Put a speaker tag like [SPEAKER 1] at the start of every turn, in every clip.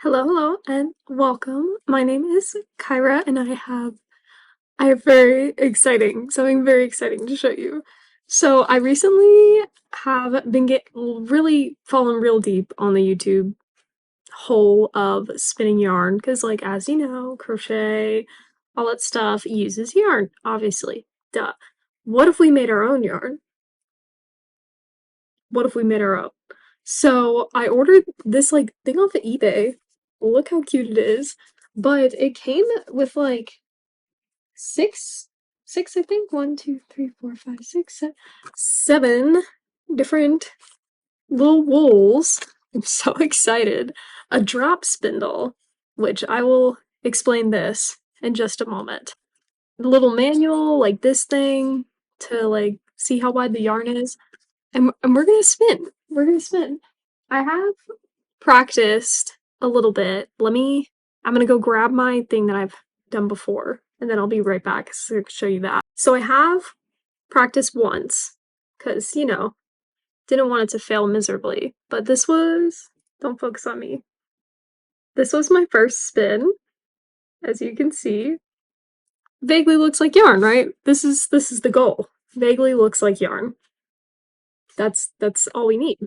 [SPEAKER 1] Hello, hello, and welcome. My name is Kyra, and I have very exciting, something very exciting to show you. So I recently have been get really fallen real deep on the YouTube hole of spinning yarn, because like as you know, crochet, all that stuff uses yarn, obviously. Duh. What if we made our own yarn? What if we made our own? So I ordered this like thing off of eBay. Look how cute it is. But it came with like six, six, I think. One, two, three, four, five, six, seven different little wools. I'm so excited. A drop spindle, which I will explain this in just a moment. A little manual, like this thing, to like see how wide the yarn is. And we're gonna spin. We're gonna spin. I have practiced a little bit. I'm gonna go grab my thing that I've done before, and then I'll be right back to show you that. So I have practiced once, because, didn't want it to fail miserably. But don't focus on me. This was my first spin, as you can see. Vaguely looks like yarn, right? This is the goal. Vaguely looks like yarn. That's all we need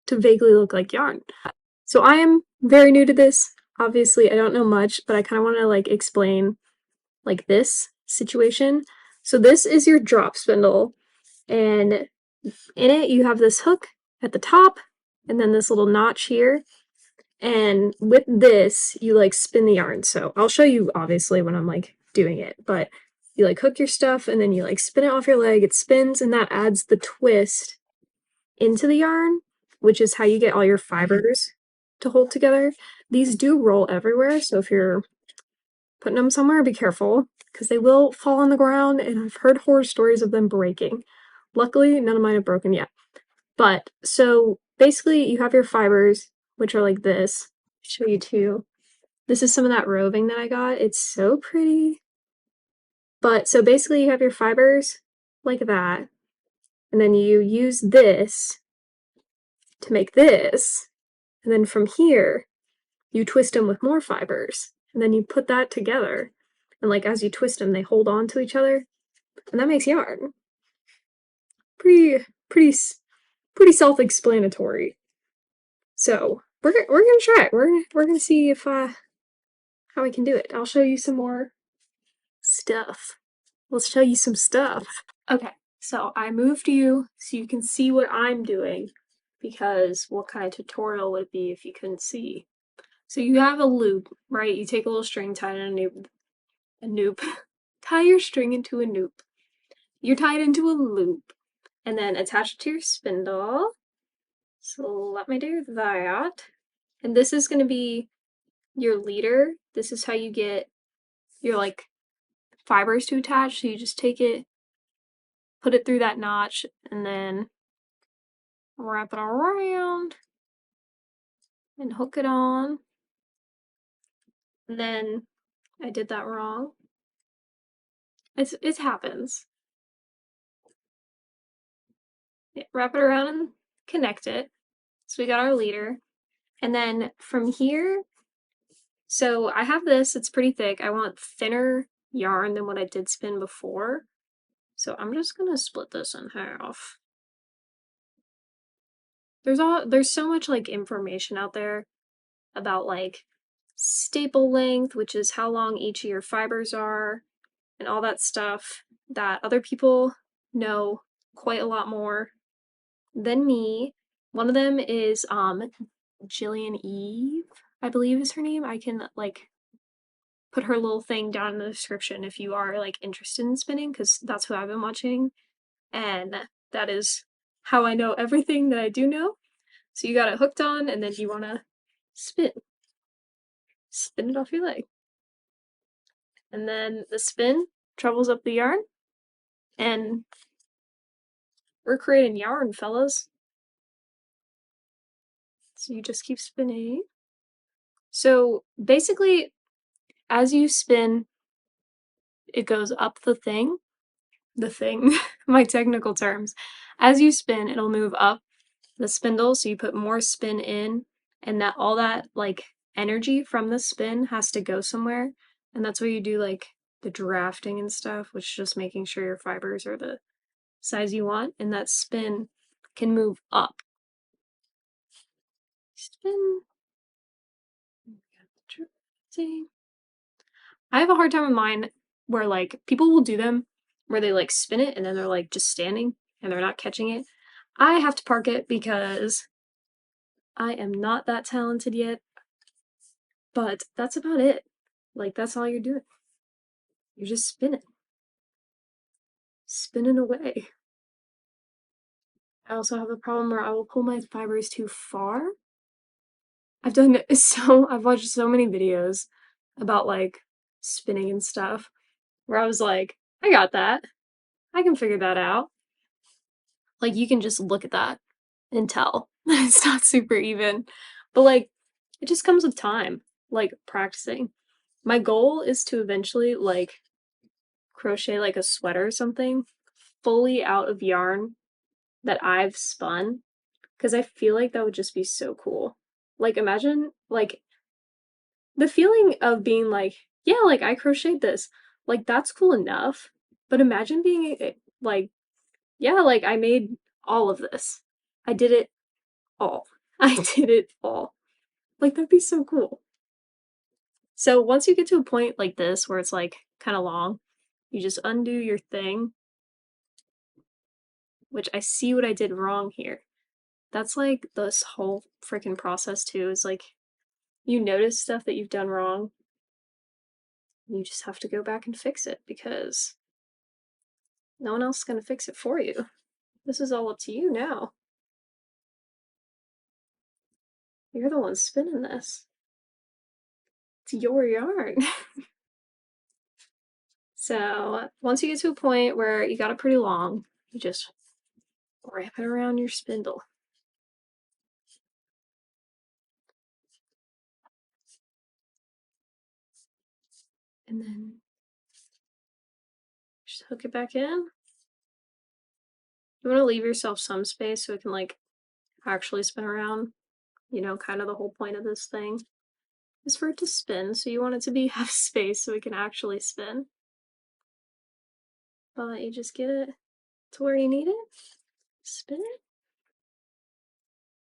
[SPEAKER 1] to vaguely look like yarn. So I am very new to this. Obviously, I don't know much, but I kind of want to like explain like this situation. So this is your drop spindle, and in it you have this hook at the top and then this little notch here. And with this, you like spin the yarn. So I'll show you obviously when I'm like doing it, but you like hook your stuff and then you like spin it off your leg, it spins, and that adds the twist into the yarn, which is how you get all your fibers to hold together. These do roll everywhere, so if you're putting them somewhere, be careful, because they will fall on the ground, and I've heard horror stories of them breaking. Luckily, none of mine have broken yet. But, so, basically, you have your fibers, which are like this. I'll show you too. This is some of that roving that I got. It's so pretty. But, so basically, you have your fibers like that, and then you use this to make this, and then from here, you twist them with more fibers, and then you put that together, and like as you twist them, they hold on to each other, and that makes yarn. Pretty self-explanatory. So we're gonna try it. We're gonna see if how we can do it. I'll show you some more stuff. Let's show you some stuff. Okay, so I moved you so you can see what I'm doing, because what kind of tutorial would it be if you couldn't see? So you have a loop, right? You take a little string, tie it in a noop. Tie your string into a noop. You tie it into a loop, and then attach it to your spindle. So let me do that. And this is going to be your leader. This is how you get your like fibers to attach. So you just take it, put it through that notch, and then wrap it around and hook it on. And then I did that wrong. It happens. Yeah, wrap it around and connect it. So we got our leader. And then from here, so I have this, it's pretty thick. I want thinner yarn than what I did spin before. So I'm just gonna split this in half. There's so much like information out there about like staple length, which is how long each of your fibers are, and all that stuff, that other people know quite a lot more than me. One of them is Jillian Eve, I believe is her name. I can like put her little thing down in the description if you are like interested in spinning, because that's who I've been watching, and that is how I know everything that I do know. So you got it hooked on, and then you want to spin it off your leg, and then the spin travels up the yarn, and we're creating yarn, fellas. So you just keep spinning. So basically, as you spin, it goes up the thing, my technical terms. As you spin, it'll move up the spindle, so you put more spin in, and that all that like energy from the spin has to go somewhere, and that's where you do like the drafting and stuff, which is just making sure your fibers are the size you want, and that spin can move up. Spin. See? I have a hard time with mine where like people will do them where they like spin it and then they're like just standing and they're not catching it. I have to park it because I am not that talented yet. But that's about it. Like that's all you're doing. You're just spinning. Spinning away. I also have a problem where I will pull my fibers too far. I've watched so many videos about like spinning and stuff where I was like, I got that. I can figure that out. Like you can just look at that and tell it's not super even. But like it just comes with time, like practicing. My goal is to eventually like crochet like a sweater or something fully out of yarn that I've spun because I feel like that would just be so cool. Like imagine like the feeling of being like, yeah, like I crocheted this. Like that's cool enough. But imagine being like, yeah, like I made all of this. I did it all. I did it all. Like that'd be so cool. So once you get to a point like this where it's like kind of long, you just undo your thing, which I see what I did wrong here. That's like this whole freaking process too, is like you notice stuff that you've done wrong. You just have to go back and fix it because no one else is going to fix it for you. This is all up to you now. You're the one spinning this. It's your yarn. So once you get to a point where you got it pretty long, you just wrap it around your spindle. And then just hook it back in. You want to leave yourself some space so it can like actually spin around. You know, kind of the whole point of this thing is for it to spin, so you want it to be have space so it can actually spin. But you just get it to where you need it, spin it,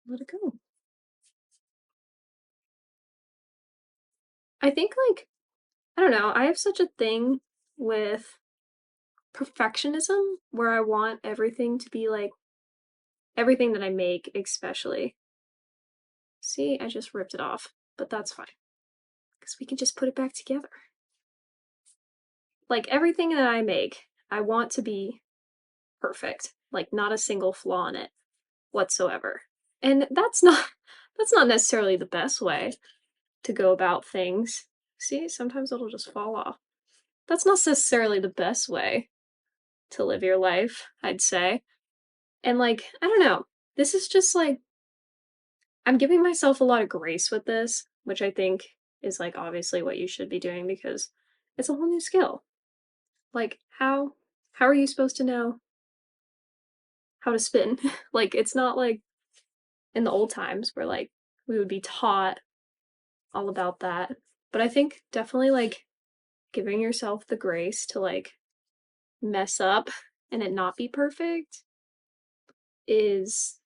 [SPEAKER 1] let it go. I think like I don't know, I have such a thing with perfectionism where I want everything to be like everything that I make, especially. See, I just ripped it off, but that's fine because we can just put it back together. Like everything that I make, I want to be perfect, like not a single flaw in it whatsoever. And that's not necessarily the best way to go about things. See, sometimes it'll just fall off. That's not necessarily the best way to live your life, I'd say. And like, I don't know. This is just like I'm giving myself a lot of grace with this, which I think is like obviously what you should be doing because it's a whole new skill. Like how are you supposed to know how to spin? Like it's not like in the old times where like we would be taught all about that. But I think definitely like giving yourself the grace to like mess up and it not be perfect is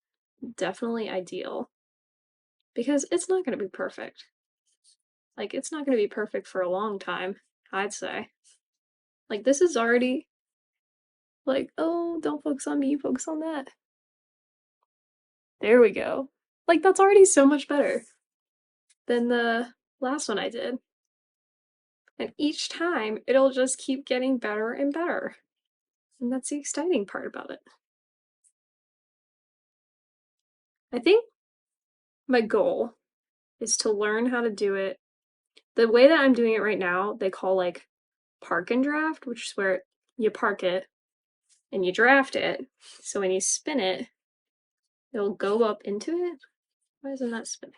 [SPEAKER 1] definitely ideal because it's not going to be perfect. Like it's not going to be perfect for a long time, I'd say. Like this is already like, oh, don't focus on me, focus on that. There we go. Like that's already so much better than the last one I did. And each time it'll just keep getting better and better. And that's the exciting part about it. I think my goal is to learn how to do it. The way that I'm doing it right now, they call like park and draft, which is where you park it and you draft it. So when you spin it, it'll go up into it. Why isn't that spinning?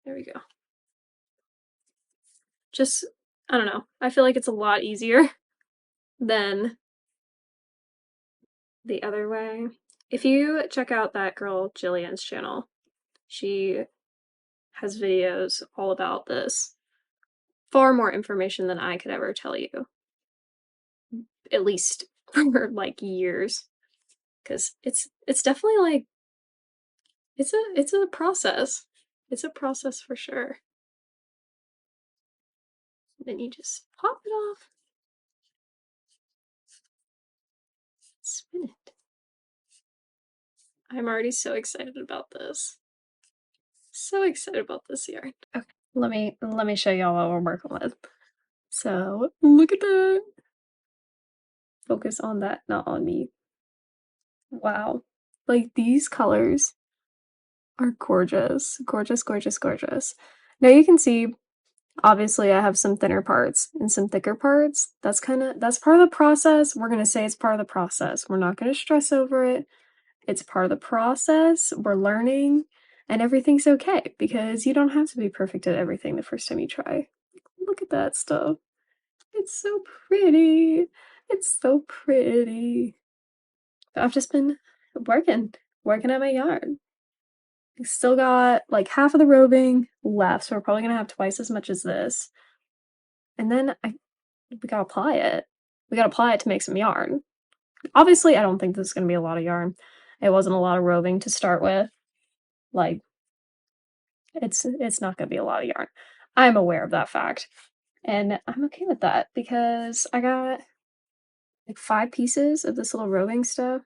[SPEAKER 1] There we go. Just, I don't know. I feel like it's a lot easier than the other way. If you check out that girl Jillian's channel, she has videos all about this. Far more information than I could ever tell you. At least for like years. Because it's definitely like it's a process. It's a process for sure. Then you just pop it off. Spin it. I'm already so excited about this. So excited about this yarn. Okay, let me show y'all what we're working with. So look at that. Focus on that, not on me. Wow. Like these colors are gorgeous. Gorgeous, gorgeous, gorgeous. Now you can see obviously I have some thinner parts and some thicker parts. That's part of the process. We're gonna say it's part of the process. We're not gonna stress over it. It's part of the process. We're learning and everything's okay because you don't have to be perfect at everything the first time you try. Look at that stuff. It's so pretty. It's so pretty. I've just been working at my yarn. Still got like half of the roving left, so we're probably gonna have twice as much as this. And then we gotta apply it. We gotta apply it to make some yarn. Obviously, I don't think this is gonna be a lot of yarn. It wasn't a lot of roving to start with. Like, it's not gonna be a lot of yarn. I'm aware of that fact. And I'm okay with that because I got like 5 pieces of this little roving stuff.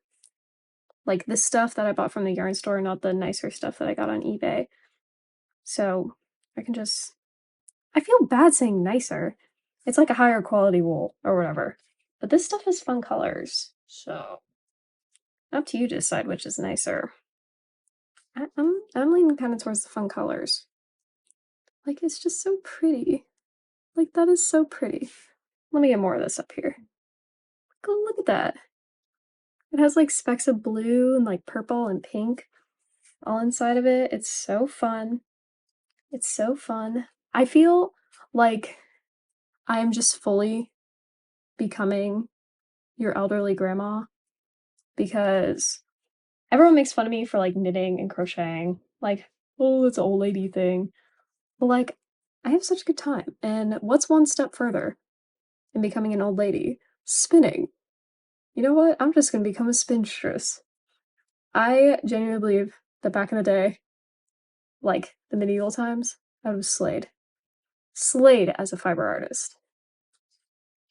[SPEAKER 1] Like this stuff that I bought from the yarn store, not the nicer stuff that I got on eBay. So I can just I feel bad saying nicer. It's like a higher quality wool or whatever. But this stuff is fun colors. So up to you to decide which is nicer. I'm leaning kind of towards the fun colors. Like it's just so pretty. Like that is so pretty. Let me get more of this up here. Go look at that. It has like specks of blue and like purple and pink all inside of it. It's so fun. It's so fun. I feel like I am just fully becoming your elderly grandma because everyone makes fun of me for like knitting and crocheting. Like, oh, it's an old lady thing. But like, I have such a good time. And what's one step further in becoming an old lady? Spinning. You know what? I'm just gonna become a spinstress. I genuinely believe that back in the day, like the medieval times, I was slayed. Slayed as a fiber artist.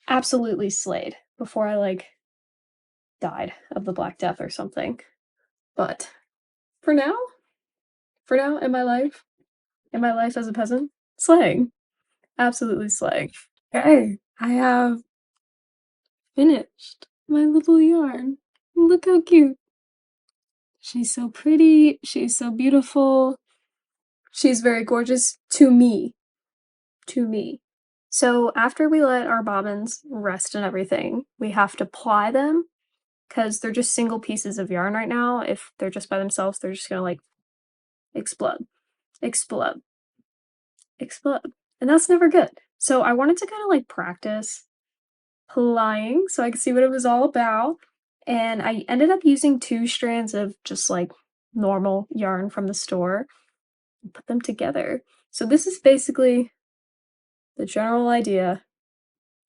[SPEAKER 1] Absolutely slayed before I like died of the Black Death or something. But for now, in my life as a peasant, slaying. Absolutely slaying. Okay, I have finished my little yarn. Look how cute. She's so pretty. She's so beautiful. She's very gorgeous to me. To me. So after we let our bobbins rest and everything, we have to ply them because they're just single pieces of yarn right now. If they're just by themselves, they're just gonna like explode, explode, explode. And that's never good. So I wanted to kind of like practice plying so I could see what it was all about. And I ended up using 2 strands of just like normal yarn from the store and put them together. So this is basically the general idea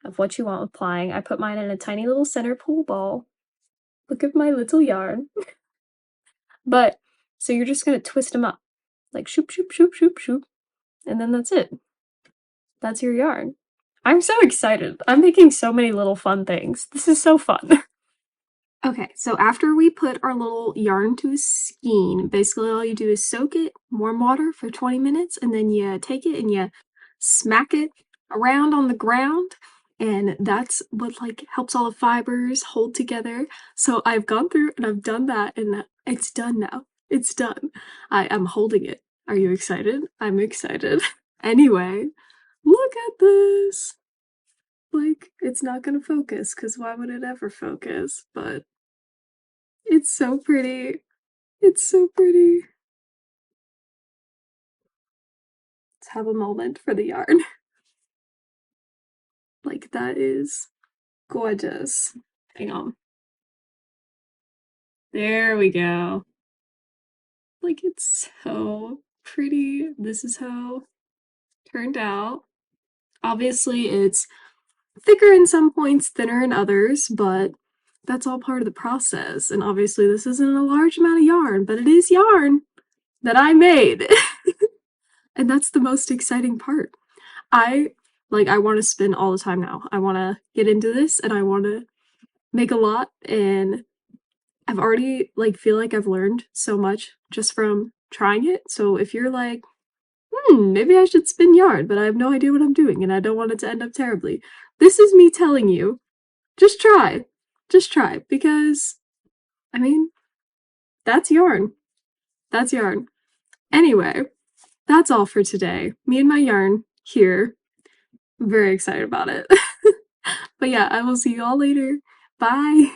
[SPEAKER 1] of what you want with plying. I put mine in a tiny little center pool ball. Look at my little yarn. But, so you're just gonna twist them up. Like shoop, shoop, shoop, shoop, shoop. And then that's it. That's your yarn. I'm so excited. I'm making so many little fun things. This is so fun. Okay, so after we put our little yarn to a skein, basically all you do is soak it in warm water for 20 minutes and then you take it and you smack it around on the ground and that's what like helps all the fibers hold together. So I've gone through and I've done that and it's done now. It's done. I am holding it. Are you excited? I'm excited. Anyway, look at this. Like, it's not gonna focus because why would it ever focus? But it's so pretty. It's so pretty. Let's have a moment for the yarn. Like, that is gorgeous. Hang on. There we go. Like, it's so this is how it turned out. Obviously, it's thicker in some points, thinner in others, but that's all part of the process. And obviously, this isn't a large amount of yarn, but it is yarn that I made. And that's the most exciting part. I I want to spin all the time now. I want to get into this and I want to make a lot, and I've already feel like I've learned so much just from trying it. So if you're like, maybe I should spin yarn, but I have no idea what I'm doing and I don't want it to end up terribly. This is me telling you, just try. Just try because I mean, that's yarn. That's yarn. Anyway, that's all for today. Me and my yarn here. I'm very excited about it. But yeah, I will see you all later. Bye.